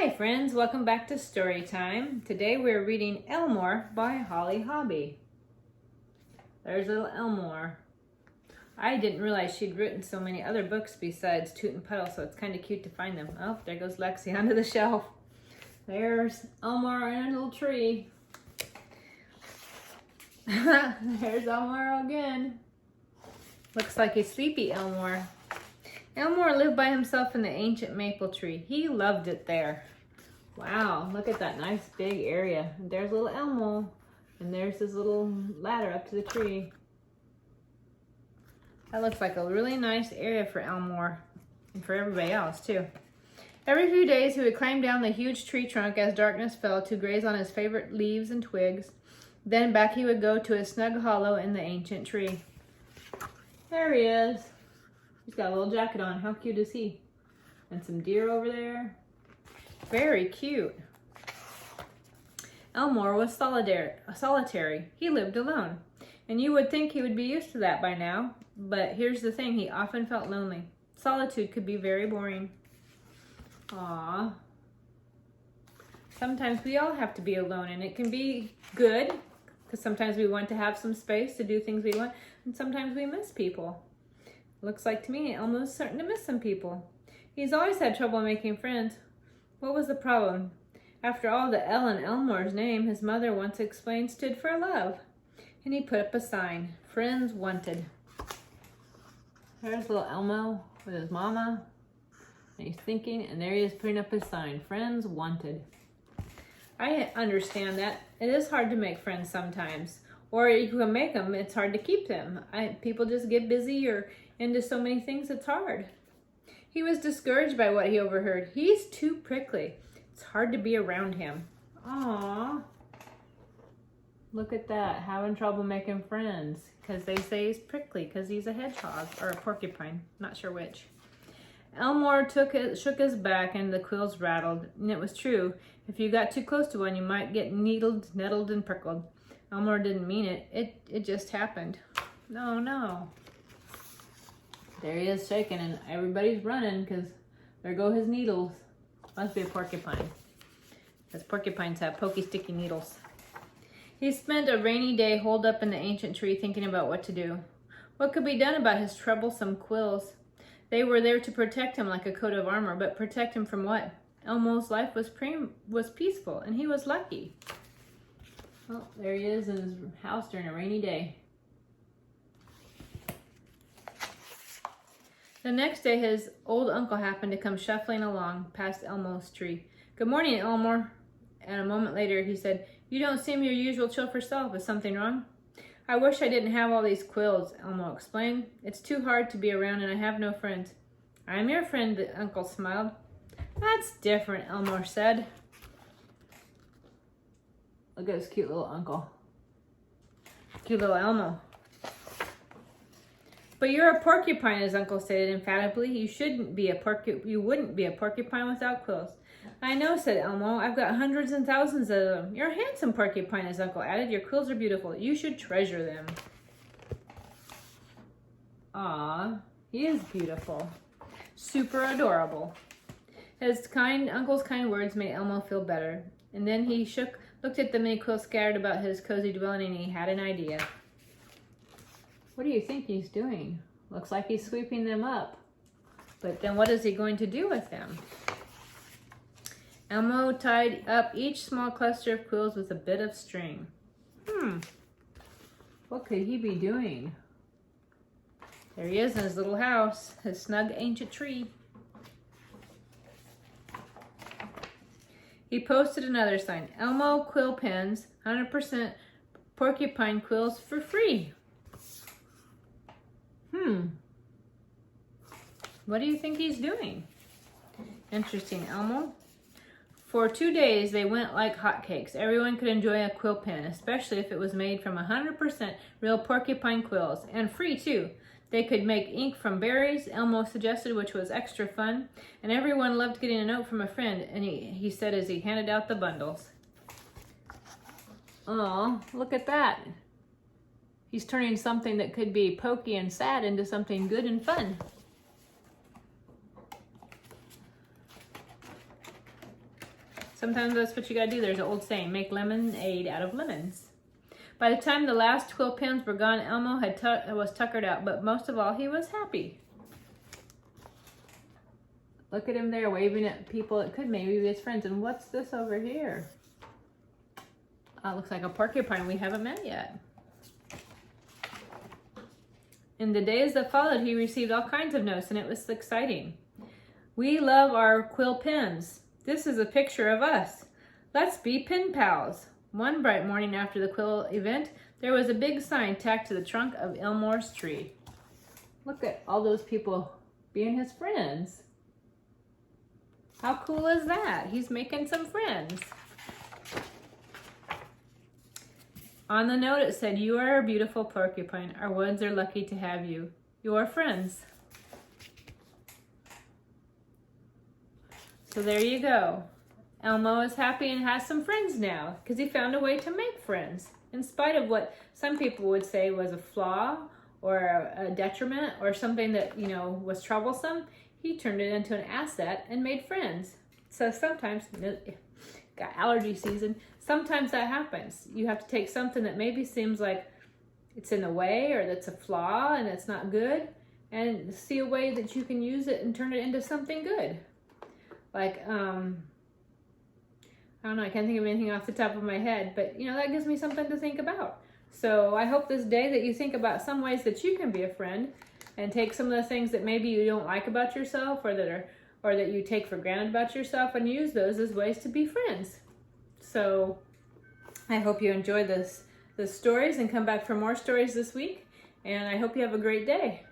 Hi friends, welcome back to Story Time. Today we're reading Elmore by Holly Hobbie. There's little Elmore. I didn't realize she'd written so many other books besides Toot and Puddle, so it's kind of cute to find them. Oh, there goes Lexi onto the shelf. There's Elmore in a little tree. There's Elmore again. Looks like a sleepy Elmore. Elmore lived by himself in the ancient maple tree. He loved it there. Wow, look at that nice big area. There's little Elmo, and there's his little ladder up to the tree. That looks like a really nice area for Elmore, and for everybody else too. Every few days he would climb down the huge tree trunk as darkness fell to graze on his favorite leaves and twigs. Then back he would go to his snug hollow in the ancient tree. There he is. He's got a little jacket on. How cute is he? And some deer over there. Very cute. Elmore was solitary. He lived alone. And you would think he would be used to that by now. But here's the thing, he often felt lonely. Solitude could be very boring. Aww. Sometimes we all have to be alone, and it can be good, because sometimes we want to have some space to do things we want, and sometimes we miss people. Looks like to me Elmo's starting to miss some people. He's always had trouble making friends. What was the problem? After all, the L in Elmore's name, his mother once explained, stood for love. And he put up a sign, Friends Wanted. There's little Elmo with his mama. And he's thinking, and there he is putting up his sign, Friends Wanted. I understand that. It is hard to make friends sometimes. Or if you can make them, it's hard to keep them. People just get busy or into so many things, it's hard. He was discouraged by what he overheard. He's too prickly. It's hard to be around him. Aww. Look at that, having trouble making friends. Because they say he's prickly because he's a hedgehog or a porcupine. Not sure which. Elmore shook his back and the quills rattled. And it was true. If you got too close to one, you might get needled, nettled, and prickled. Elmore didn't mean it. It just happened. No. There he is shaking, and everybody's running because there go his needles. Must be a porcupine, because porcupines have pokey, sticky needles. He spent a rainy day holed up in the ancient tree thinking about what to do. What could be done about his troublesome quills? They were there to protect him like a coat of armor, but protect him from what? Elmo's life was peaceful, and he was lucky. Well, there he is in his house during a rainy day. The next day, his old uncle happened to come shuffling along past Elmo's tree. Good morning, Elmore. And a moment later, he said, You don't seem your usual cheerful self. Is something wrong? I wish I didn't have all these quills, Elmo explained. It's too hard to be around, and I have no friends. I'm your friend, the uncle smiled. That's different, Elmore said. Look at his cute little uncle. Cute little Elmo. But you're a porcupine, his uncle stated emphatically. You wouldn't be a porcupine without quills. I know, said Elmo. I've got hundreds and thousands of them. You're a handsome porcupine, his uncle added. Your quills are beautiful. You should treasure them. Aw, he is beautiful. Super adorable. His uncle's kind words made Elmo feel better. And then he looked at the many quills scattered about his cozy dwelling, and he had an idea. What do you think he's doing? Looks like he's sweeping them up. But then what is he going to do with them? Elmo tied up each small cluster of quills with a bit of string. What could he be doing? There he is in his little house, his snug ancient tree. He posted another sign. Elmo quill pens, 100% porcupine quills for free. What do you think he's doing? Interesting, Elmo. For 2 days, they went like hotcakes. Everyone could enjoy a quill pen, especially if it was made from 100% real porcupine quills, and free too. They could make ink from berries, Elmo suggested, which was extra fun, and everyone loved getting a note from a friend, and he said as he handed out the bundles. Oh, look at that. He's turning something that could be pokey and sad into something good and fun. Sometimes that's what you gotta do. There's an old saying, make lemonade out of lemons. By the time the last quill pens were gone, Elmo was tuckered out, but most of all, he was happy. Look at him there waving at people that could maybe be his friends. And what's this over here? Looks like a porcupine we haven't met yet. In the days that followed, he received all kinds of notes, and it was exciting. We love our quill pens. This is a picture of us. Let's be pen pals. One bright morning after the quill event, there was a big sign tacked to the trunk of Elmore's tree. Look at all those people being his friends. How cool is that? He's making some friends. On the note it said, you are a beautiful porcupine. Our woods are lucky to have you. You're friends. So there you go. Elmo is happy and has some friends now because he found a way to make friends. In spite of what some people would say was a flaw or a detriment or something that, you know, was troublesome, he turned it into an asset and made friends. So sometimes, got allergy season, sometimes that happens. You have to take something that maybe seems like it's in the way or that's a flaw and it's not good and see a way that you can use it and turn it into something good. Like, I don't know, I can't think of anything off the top of my head, but you know, that gives me something to think about. So I hope this day that you think about some ways that you can be a friend and take some of the things that maybe you don't like about yourself or that you take for granted about yourself and use those as ways to be friends. So I hope you enjoy the stories and come back for more stories this week. And I hope you have a great day.